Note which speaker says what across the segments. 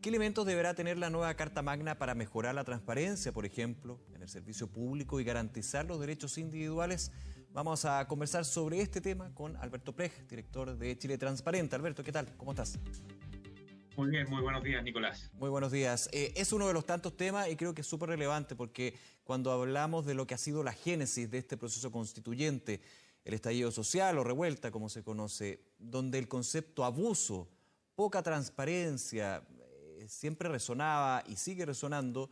Speaker 1: ¿Qué elementos deberá tener la nueva Carta Magna para mejorar la transparencia, por ejemplo, en el servicio público y garantizar los derechos individuales? Vamos a conversar sobre este tema con Alberto Prej, director de Chile Transparente. Alberto, ¿qué tal? ¿Cómo estás?
Speaker 2: Muy bien, muy buenos días, Nicolás.
Speaker 1: Muy buenos días. Es uno de los tantos temas y creo que es súper relevante porque cuando hablamos de lo que ha sido la génesis de este proceso constituyente, el estallido social o revuelta, como se conoce, donde el concepto abuso, poca transparencia, siempre resonaba y sigue resonando,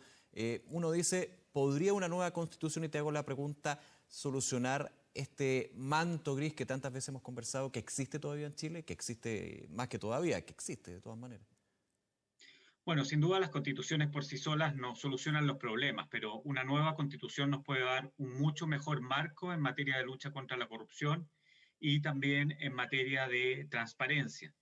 Speaker 1: uno dice, ¿podría una nueva constitución, y te hago la pregunta, solucionar este manto gris que tantas veces hemos conversado, que existe todavía en Chile, que existe más que todavía, que existe de todas maneras?
Speaker 2: Bueno, sin duda las constituciones por sí solas no solucionan los problemas, pero una nueva constitución nos puede dar un mucho mejor marco en materia de lucha contra la corrupción y también en materia de transparencia.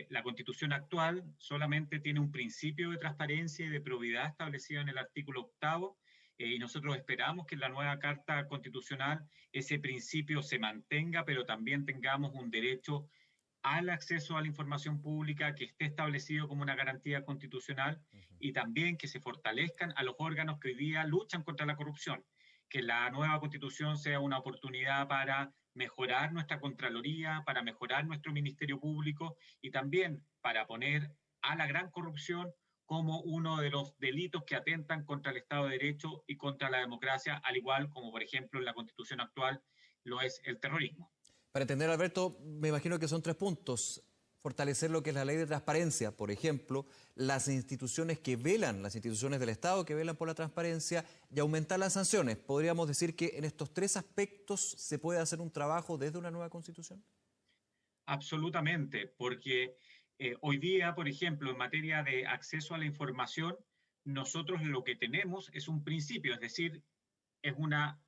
Speaker 2: La constitución actual solamente tiene un principio de transparencia y de probidad establecido en el artículo 8, y nosotros esperamos que en la nueva Carta Constitucional ese principio se mantenga, pero también tengamos un derecho al acceso a la información pública que esté establecido como una garantía constitucional y también que se fortalezcan a los órganos que hoy día luchan contra la corrupción. Que la nueva constitución sea una oportunidad para mejorar nuestra Contraloría, para mejorar nuestro Ministerio Público y también para poner a la gran corrupción como uno de los delitos que atentan contra el Estado de Derecho y contra la democracia, al igual como, por ejemplo, en la constitución actual lo es el terrorismo.
Speaker 1: Para entender, Alberto, me imagino que son tres puntos. Fortalecer lo que es la ley de transparencia, por ejemplo, las instituciones que velan, las instituciones del Estado que velan por la transparencia, y aumentar las sanciones. ¿Podríamos decir que en estos tres aspectos se puede hacer un trabajo desde una nueva Constitución?
Speaker 2: Absolutamente, porque hoy día, por ejemplo, en materia de acceso a la información, nosotros lo que tenemos es un principio, es decir, es una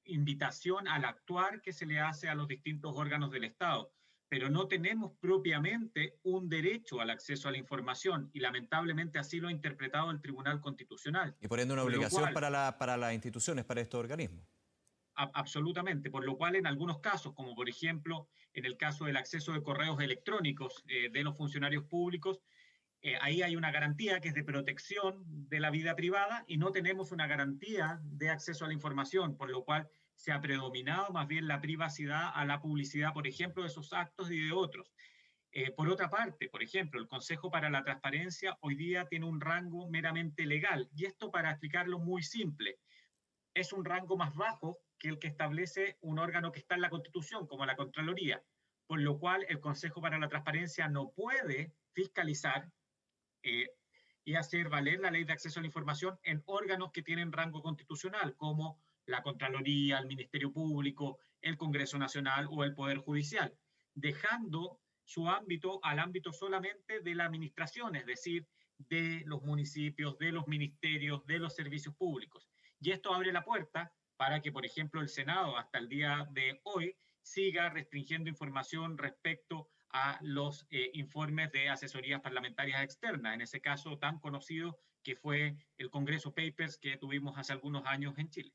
Speaker 2: invitación al actuar que se le hace a los distintos órganos del Estado, pero no tenemos propiamente un derecho al acceso a la información y lamentablemente así lo ha interpretado el Tribunal Constitucional.
Speaker 1: Y por ende una
Speaker 2: Por lo
Speaker 1: obligación
Speaker 2: cual,
Speaker 1: para las instituciones, para estos organismos.
Speaker 2: absolutamente, por lo cual en algunos casos, como por ejemplo en el caso del acceso de correos electrónicos de los funcionarios públicos, ahí hay una garantía que es de protección de la vida privada y no tenemos una garantía de acceso a la información, por lo cual se ha predominado más bien la privacidad a la publicidad, por ejemplo, de esos actos y de otros. Por otra parte, por ejemplo, el Consejo para la Transparencia hoy día tiene un rango meramente legal, y esto para explicarlo muy simple, es un rango más bajo que el que establece un órgano que está en la Constitución, como la Contraloría, por lo cual el Consejo para la Transparencia no puede fiscalizar eh, y hacer valer la ley de acceso a la información en órganos que tienen rango constitucional, como la Contraloría, el Ministerio Público, el Congreso Nacional o el Poder Judicial, dejando su ámbito al ámbito solamente de la administración, es decir, de los municipios, de los ministerios, de los servicios públicos. Y esto abre la puerta para que, por ejemplo, el Senado hasta el día de hoy siga restringiendo información respecto a los informes de asesorías parlamentarias externas, en ese caso tan conocido que fue el Congreso Papers que tuvimos hace algunos años en Chile.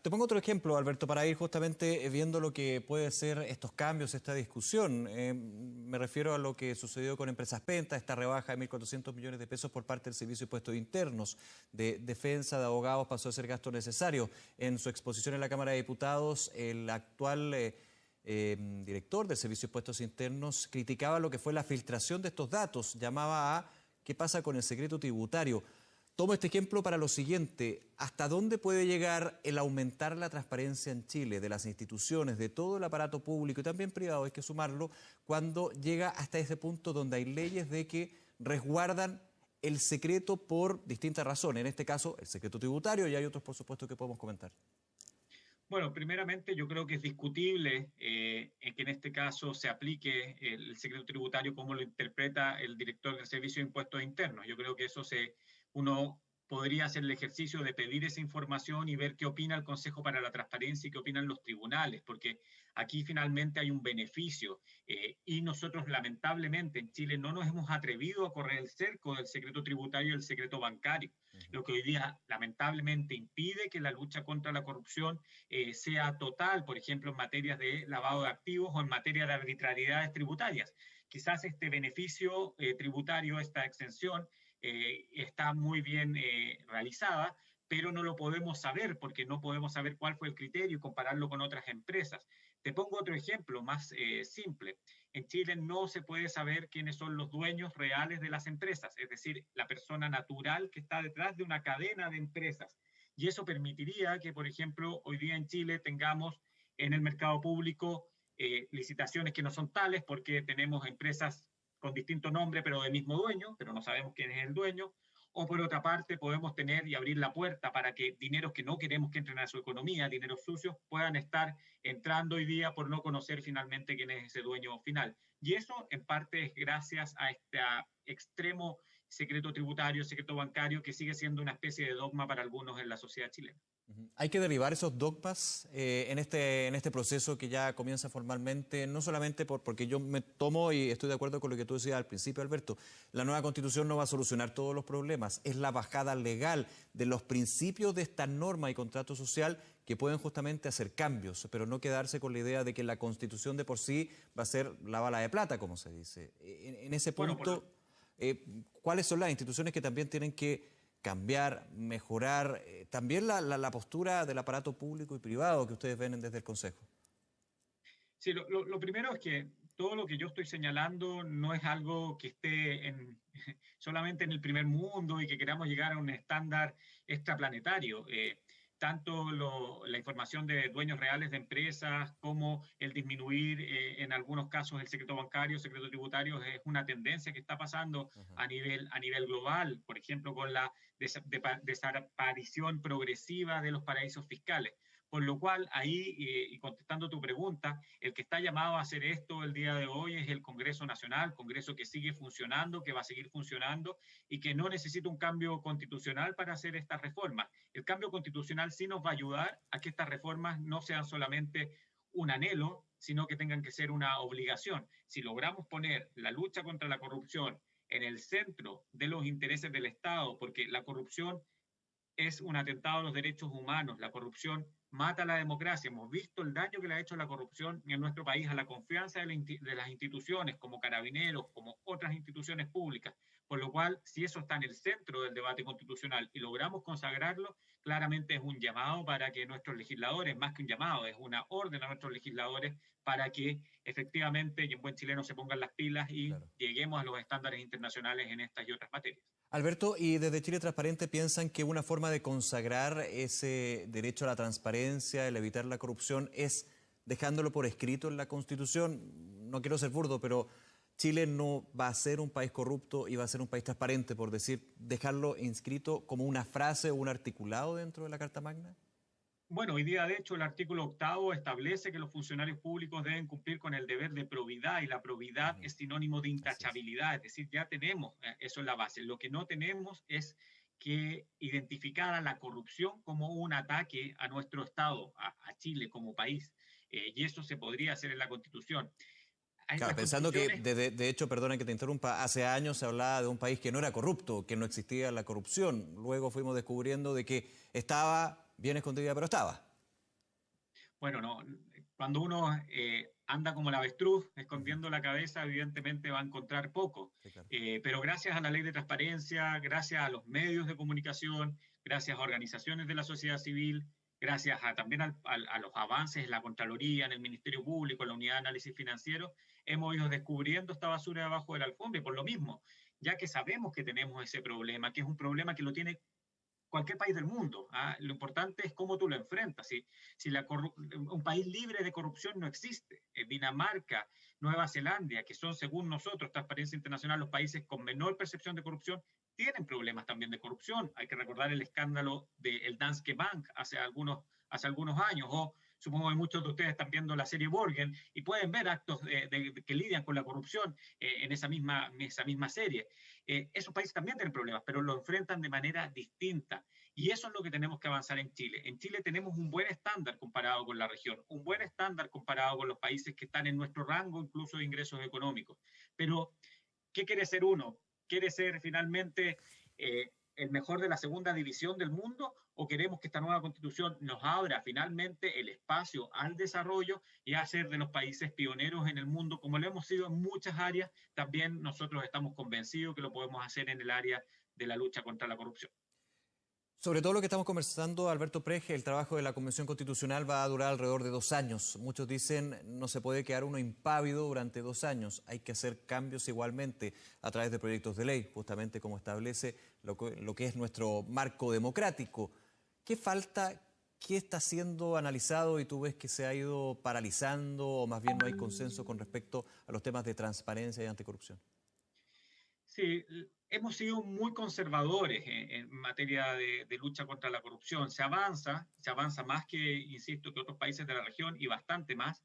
Speaker 1: Te pongo otro ejemplo, Alberto, para ir justamente viendo lo que puede ser estos cambios, esta discusión. Me refiero a lo que sucedió con Empresas Penta, esta rebaja de 1.400 millones de pesos por parte del Servicio de Impuestos Internos, de defensa de abogados pasó a ser gasto necesario. En su exposición en la Cámara de Diputados, el actual director del Servicio de Impuestos Internos criticaba lo que fue la filtración de estos datos, llamaba a ¿qué pasa con el secreto tributario? Tomo este ejemplo para lo siguiente, ¿hasta dónde puede llegar el aumentar la transparencia en Chile de las instituciones, de todo el aparato público y también privado, hay que sumarlo, cuando llega hasta ese punto donde hay leyes de que resguardan el secreto por distintas razones, en este caso el secreto tributario y hay otros por supuesto que podemos comentar?
Speaker 2: Bueno, primeramente yo creo que es discutible que en este caso se aplique el secreto tributario como lo interpreta el director del Servicio de Impuestos Internos. Yo creo que uno podría hacer el ejercicio de pedir esa información y ver qué opina el Consejo para la Transparencia y qué opinan los tribunales, porque aquí finalmente hay un beneficio y nosotros lamentablemente en Chile no nos hemos atrevido a correr el cerco del secreto tributario y el secreto bancario, lo que hoy día lamentablemente impide que la lucha contra la corrupción sea total, por ejemplo, en materias de lavado de activos o en materia de arbitrariedades tributarias, quizás este beneficio tributario, esta exención, está muy bien realizada, pero no lo podemos saber porque no podemos saber cuál fue el criterio y compararlo con otras empresas. Te pongo otro ejemplo más simple. En Chile no se puede saber quiénes son los dueños reales de las empresas, es decir, la persona natural que está detrás de una cadena de empresas. Y eso permitiría que, por ejemplo, hoy día en Chile tengamos en el mercado público licitaciones que no son tales porque tenemos empresas con distinto nombre pero del mismo dueño, pero no sabemos quién es el dueño, o por otra parte podemos tener y abrir la puerta para que dineros que no queremos que entren a su economía, dineros sucios, puedan estar entrando hoy día por no conocer finalmente quién es ese dueño final. Y eso en parte es gracias a este extremo secreto tributario, secreto bancario, que sigue siendo una especie de dogma para algunos en la sociedad chilena.
Speaker 1: Hay que derribar esos dogmas en este proceso que ya comienza formalmente, no solamente porque yo me tomo y estoy de acuerdo con lo que tú decías al principio, Alberto, la nueva Constitución no va a solucionar todos los problemas, es la bajada legal de los principios de esta norma y contrato social que pueden justamente hacer cambios, pero no quedarse con la idea de que la Constitución de por sí va a ser la bala de plata, como se dice. En ese punto, ¿cuáles son las instituciones que también tienen que cambiar, mejorar también la postura del aparato público y privado que ustedes ven desde el Consejo?
Speaker 2: Sí, lo primero es que todo lo que yo estoy señalando no es algo que esté solamente en el primer mundo y que queramos llegar a un estándar extraplanetario. Tanto la información de dueños reales de empresas como el disminuir en algunos casos el secreto bancario, secreto tributario, es una tendencia que está pasando a nivel global, por ejemplo, con la desaparición progresiva de los paraísos fiscales. Por lo cual, ahí, y contestando tu pregunta, el que está llamado a hacer esto el día de hoy es el Congreso Nacional, Congreso que sigue funcionando, que va a seguir funcionando y que no necesita un cambio constitucional para hacer estas reformas. El cambio constitucional sí nos va a ayudar a que estas reformas no sean solamente un anhelo, sino que tengan que ser una obligación. Si logramos poner la lucha contra la corrupción en el centro de los intereses del Estado, porque la corrupción es un atentado a los derechos humanos, la corrupción mata la democracia. Hemos visto el daño que le ha hecho la corrupción en nuestro país a la confianza de las instituciones como Carabineros, como otras instituciones públicas. Por lo cual, si eso está en el centro del debate constitucional y logramos consagrarlo, claramente es un llamado para que nuestros legisladores, más que un llamado, es una orden a nuestros legisladores para que efectivamente y en buen chileno se pongan las pilas y lleguemos a los estándares internacionales en estas y otras materias.
Speaker 1: Alberto, y desde Chile Transparente piensan que una forma de consagrar ese derecho a la transparencia, el evitar la corrupción, es dejándolo por escrito en la Constitución. No quiero ser burdo, pero Chile no va a ser un país corrupto y va a ser un país transparente, por decir, dejarlo inscrito como una frase o un articulado dentro de la Carta Magna.
Speaker 2: Bueno, hoy día, de hecho, el artículo 8 establece que los funcionarios públicos deben cumplir con el deber de probidad y la probidad es sinónimo de intachabilidad, es decir, ya tenemos eso en la base. Lo que no tenemos es que identificar a la corrupción como un ataque a nuestro Estado, a Chile como país, y eso se podría hacer en la Constitución.
Speaker 1: Claro, pensando que, de hecho, perdona que te interrumpa, hace años se hablaba de un país que no era corrupto, que no existía la corrupción. Luego fuimos descubriendo de que estaba bien escondida, pero estaba.
Speaker 2: Bueno, no, cuando uno anda como el avestruz, escondiendo la cabeza, evidentemente va a encontrar poco.
Speaker 1: Sí, claro.
Speaker 2: Pero gracias a la ley de transparencia, gracias a los medios de comunicación, gracias a organizaciones de la sociedad civil, gracias también a los avances en la Contraloría, en el Ministerio Público, en la Unidad de Análisis Financiero, hemos ido descubriendo esta basura debajo de la alfombra y por lo mismo, ya que sabemos que tenemos ese problema, que es un problema que lo tiene cualquier país del mundo. Lo importante es cómo tú lo enfrentas. Si un país libre de corrupción no existe. Dinamarca, Nueva Zelanda, que son según nosotros, Transparencia Internacional, los países con menor percepción de corrupción, tienen problemas también de corrupción. Hay que recordar el escándalo del Danske Bank hace algunos años, o supongo que muchos de ustedes están viendo la serie Borgen y pueden ver actos que lidian con la corrupción en esa misma serie. Esos países también tienen problemas, pero lo enfrentan de manera distinta. Y eso es lo que tenemos que avanzar en Chile. En Chile tenemos un buen estándar comparado con la región, un buen estándar comparado con los países que están en nuestro rango, incluso de ingresos económicos. Pero, ¿qué quiere ser uno? Quiere ser finalmente el mejor de la segunda división del mundo o queremos que esta nueva constitución nos abra finalmente el espacio al desarrollo y a ser de los países pioneros en el mundo, como lo hemos sido en muchas áreas? También nosotros estamos convencidos que lo podemos hacer en el área de la lucha contra la corrupción.
Speaker 1: Sobre todo lo que estamos conversando, Alberto Preje, el trabajo de la Convención Constitucional va a durar alrededor de 2 años. Muchos dicen no se puede quedar uno impávido durante 2 años. Hay que hacer cambios igualmente a través de proyectos de ley, justamente como establece lo que es nuestro marco democrático. ¿Qué falta? ¿Qué está siendo analizado y tú ves que se ha ido paralizando o más bien no hay consenso con respecto a los temas de transparencia y anticorrupción?
Speaker 2: Sí, hemos sido muy conservadores en materia de lucha contra la corrupción. Se avanza más que, insisto, que otros países de la región y bastante más,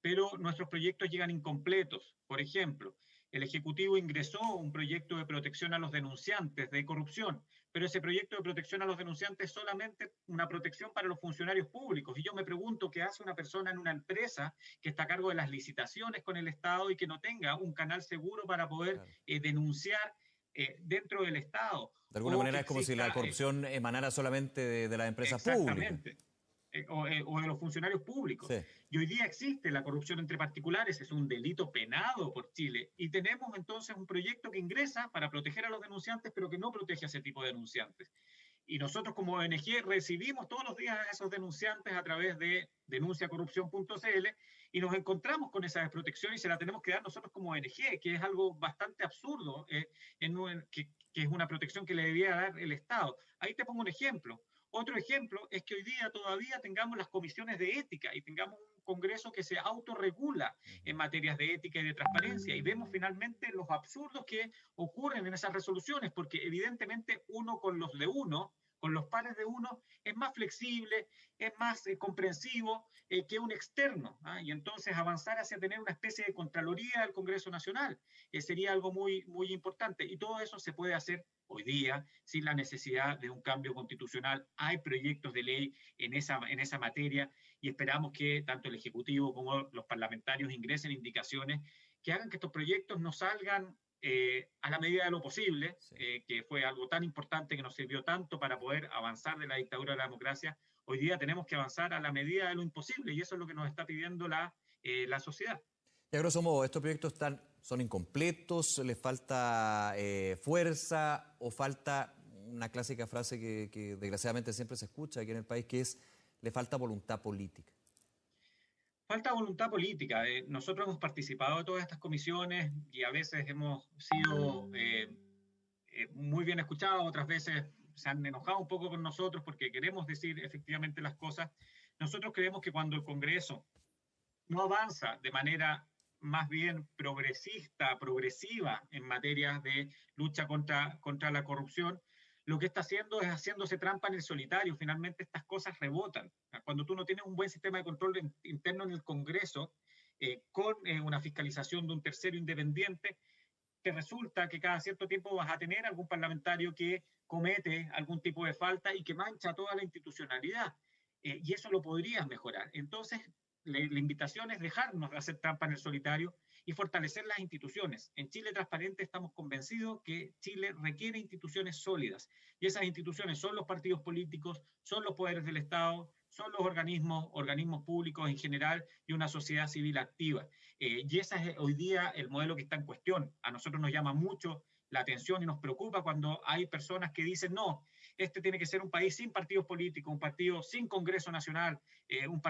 Speaker 2: pero nuestros proyectos llegan incompletos. Por ejemplo, el Ejecutivo ingresó un proyecto de protección a los denunciantes de corrupción, pero ese proyecto de protección a los denunciantes es solamente una protección para los funcionarios públicos. Y yo me pregunto qué hace una persona en una empresa que está a cargo de las licitaciones con el Estado y que no tenga un canal seguro para poder
Speaker 1: Claro.
Speaker 2: denunciar dentro del Estado,
Speaker 1: De alguna
Speaker 2: o que
Speaker 1: manera es como si la
Speaker 2: exista
Speaker 1: corrupción emanara solamente de las empresas públicas.
Speaker 2: exactamente, o de los funcionarios públicos.
Speaker 1: Sí.
Speaker 2: Y hoy día existe la corrupción entre particulares, es un delito penado por Chile, y tenemos entonces un proyecto que ingresa para proteger a los denunciantes, pero que no protege a ese tipo de denunciantes. Y nosotros como ONG recibimos todos los días a esos denunciantes a través de denunciacorrupción.cl y nos encontramos con esa desprotección y se la tenemos que dar nosotros como ONG, que es algo bastante absurdo, que es una protección que le debía dar el Estado. Ahí te pongo un ejemplo. Otro ejemplo es que hoy día todavía tengamos las comisiones de ética y tengamos un Congreso que se autorregula en materias de ética y de transparencia y vemos finalmente los absurdos que ocurren en esas resoluciones, porque evidentemente uno con los de uno, con los pares de uno, es más flexible, es más comprensivo que un externo. Y entonces avanzar hacia tener una especie de Contraloría del Congreso Nacional sería algo muy, muy importante. Y todo eso se puede hacer hoy día sin la necesidad de un cambio constitucional. Hay proyectos de ley en esa materia y esperamos que tanto el Ejecutivo como los parlamentarios ingresen indicaciones que hagan que estos proyectos no salgan a la medida de lo posible,
Speaker 1: Sí.
Speaker 2: que fue algo tan importante que nos sirvió tanto para poder avanzar de la dictadura a la democracia. Hoy día tenemos que avanzar a la medida de lo imposible y eso es lo que nos está pidiendo la sociedad.
Speaker 1: Y a grosso modo, ¿estos proyectos son incompletos, les falta fuerza o falta una clásica frase que desgraciadamente siempre se escucha aquí en el país, que es, le falta voluntad política?
Speaker 2: Falta voluntad política. Nosotros hemos participado de todas estas comisiones y a veces hemos sido muy bien escuchados, otras veces se han enojado un poco con nosotros porque queremos decir efectivamente las cosas. Nosotros creemos que cuando el Congreso no avanza de manera más bien progresista, progresiva en materia de lucha contra la corrupción, lo que está haciendo es haciéndose trampa en el solitario. Finalmente estas cosas rebotan. Cuando tú no tienes un buen sistema de control interno en el Congreso, con una fiscalización de un tercero independiente, te resulta que cada cierto tiempo vas a tener algún parlamentario que comete algún tipo de falta y que mancha toda la institucionalidad. Y eso lo podrías mejorar. Entonces, la invitación es dejarnos de hacer trampa en el solitario y fortalecer las instituciones. En Chile Transparente estamos convencidos que Chile requiere instituciones sólidas y esas instituciones son los partidos políticos, son los poderes del Estado, son los organismos públicos en general y una sociedad civil activa. Y ese es hoy día el modelo que está en cuestión. A nosotros nos llama mucho la atención y nos preocupa cuando hay personas que dicen no, este tiene que ser un país sin partidos políticos, un partido sin Congreso Nacional, un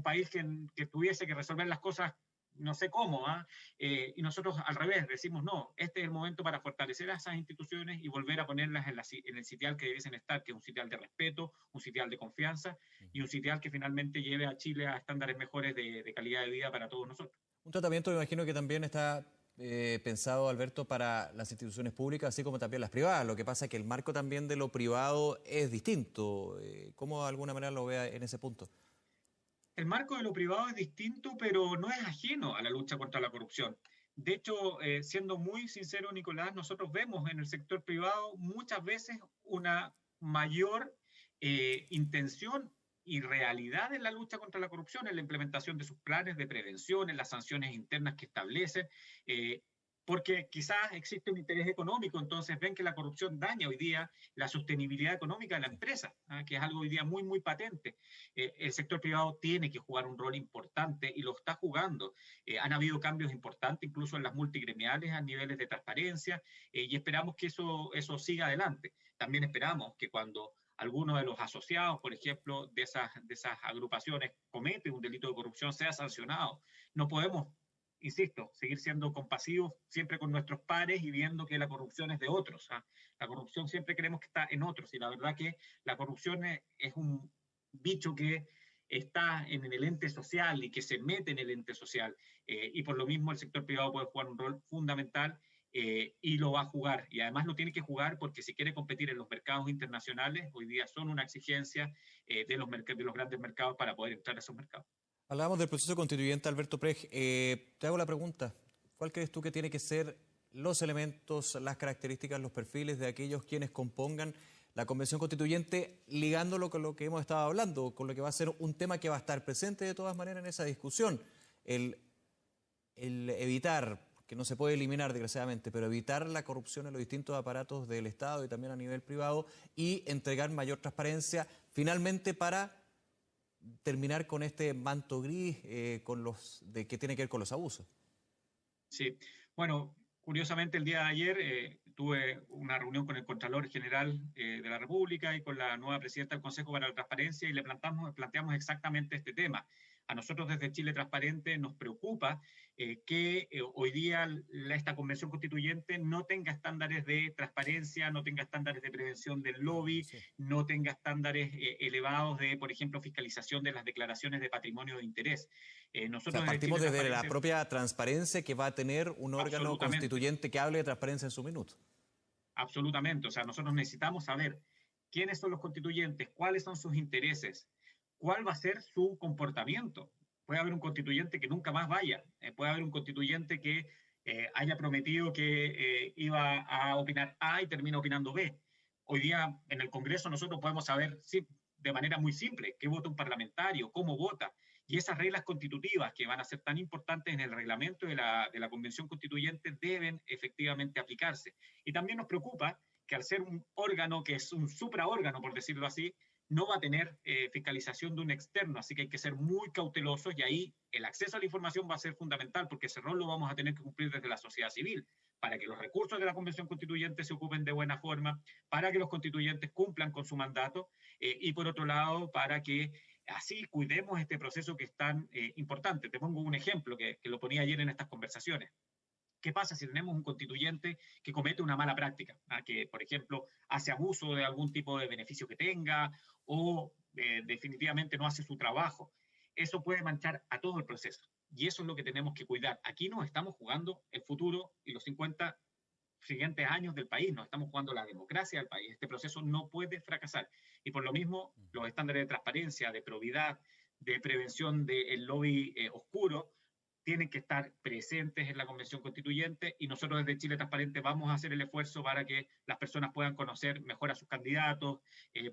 Speaker 2: país que tuviese que resolver las cosas no sé cómo, y nosotros al revés decimos no, este es el momento para fortalecer a esas instituciones y volver a ponerlas en el sitial que debiesen estar, que es un sitial de respeto, un sitial de confianza y un sitial que finalmente lleve a Chile a estándares mejores de calidad de vida para todos nosotros.
Speaker 1: Un tratamiento, me imagino que también está pensado, Alberto, para las instituciones públicas, así como también las privadas. Lo que pasa es que el marco también de lo privado es distinto. ¿Cómo de alguna manera lo vea en ese punto?
Speaker 2: El marco de lo privado es distinto, pero no es ajeno a la lucha contra la corrupción. De hecho, siendo muy sincero, Nicolás, nosotros vemos en el sector privado muchas veces una mayor intención y realidad en la lucha contra la corrupción, en la implementación de sus planes de prevención, en las sanciones internas que establecen. porque quizás existe un interés económico, entonces ven que la corrupción daña hoy día la sostenibilidad económica de la empresa, que es algo hoy día muy, muy patente. El sector privado tiene que jugar un rol importante y lo está jugando. Han habido cambios importantes, incluso en las multigremiales a niveles de transparencia, y esperamos que eso siga adelante. También esperamos que cuando alguno de los asociados, por ejemplo, de esas agrupaciones comete un delito de corrupción, sea sancionado. No podemos, insisto, seguir siendo compasivos siempre con nuestros pares y viendo que la corrupción es de otros. La corrupción siempre creemos que está en otros y la verdad que la corrupción es un bicho que está en el ente social y que se mete en el ente social y por lo mismo el sector privado puede jugar un rol fundamental y lo va a jugar. Y además lo tiene que jugar porque si quiere competir en los mercados internacionales, hoy día son una exigencia de los grandes mercados para poder entrar a esos mercados.
Speaker 1: Hablábamos del proceso constituyente, Alberto Prej. Te hago la pregunta, ¿cuál crees tú que tiene que ser los elementos, las características, los perfiles de aquellos quienes compongan la Convención Constituyente, ligándolo con lo que hemos estado hablando, con lo que va a ser un tema que va a estar presente de todas maneras en esa discusión? El evitar, que no se puede eliminar desgraciadamente, pero evitar la corrupción en los distintos aparatos del Estado y también a nivel privado y entregar mayor transparencia finalmente para terminar con este manto gris que tiene que ver con los abusos.
Speaker 2: Sí, bueno, curiosamente el día de ayer tuve una reunión con el Contralor General de la República y con la nueva presidenta del Consejo para la Transparencia y le planteamos exactamente este tema. A nosotros desde Chile Transparente nos preocupa que hoy día esta convención constituyente no tenga estándares de transparencia, no tenga estándares de prevención del lobby, sí, no tenga estándares elevados de, por ejemplo, fiscalización de las declaraciones de patrimonio de interés.
Speaker 1: Nosotros partimos desde la propia transparencia que va a tener un órgano constituyente que hable de transparencia en su minuto.
Speaker 2: Absolutamente, o sea, nosotros necesitamos saber quiénes son los constituyentes, cuáles son sus intereses, cuál va a ser su comportamiento. Puede haber un constituyente que nunca más vaya, puede haber un constituyente que haya prometido que iba a opinar A y termina opinando B. Hoy día en el Congreso nosotros podemos saber de manera muy simple qué vota un parlamentario, cómo vota, y esas reglas constitutivas que van a ser tan importantes en el reglamento de la Convención Constituyente deben efectivamente aplicarse. Y también nos preocupa que al ser un órgano que es un supraórgano, por decirlo así, no va a tener fiscalización de un externo, así que hay que ser muy cautelosos y ahí el acceso a la información va a ser fundamental porque ese rol lo vamos a tener que cumplir desde la sociedad civil para que los recursos de la Convención Constituyente se ocupen de buena forma, para que los constituyentes cumplan con su mandato y por otro lado para que así cuidemos este proceso que es tan importante. Te pongo un ejemplo que lo ponía ayer en estas conversaciones. ¿Qué pasa si tenemos un constituyente que comete una mala práctica? Que, por ejemplo, hace abuso de algún tipo de beneficio que tenga o definitivamente no hace su trabajo. Eso puede manchar a todo el proceso. Y eso es lo que tenemos que cuidar. Aquí nos estamos jugando el futuro y los 50 siguientes años del país, nos estamos jugando la democracia del país. Este proceso no puede fracasar. Y por lo mismo, los estándares de transparencia, de probidad, de prevención del lobby oscuro, tienen que estar presentes en la Convención Constituyente y nosotros desde Chile Transparente vamos a hacer el esfuerzo para que las personas puedan conocer mejor a sus candidatos,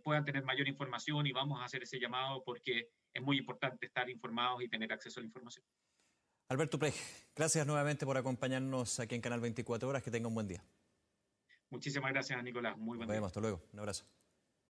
Speaker 2: puedan tener mayor información y vamos a hacer ese llamado porque es muy importante estar informados y tener acceso a la información.
Speaker 1: Alberto Prej, gracias nuevamente por acompañarnos aquí en Canal 24 Horas. Que tenga un buen día.
Speaker 2: Muchísimas gracias, Nicolás. Muy buen día.
Speaker 1: Nos vemos, hasta luego. Un abrazo.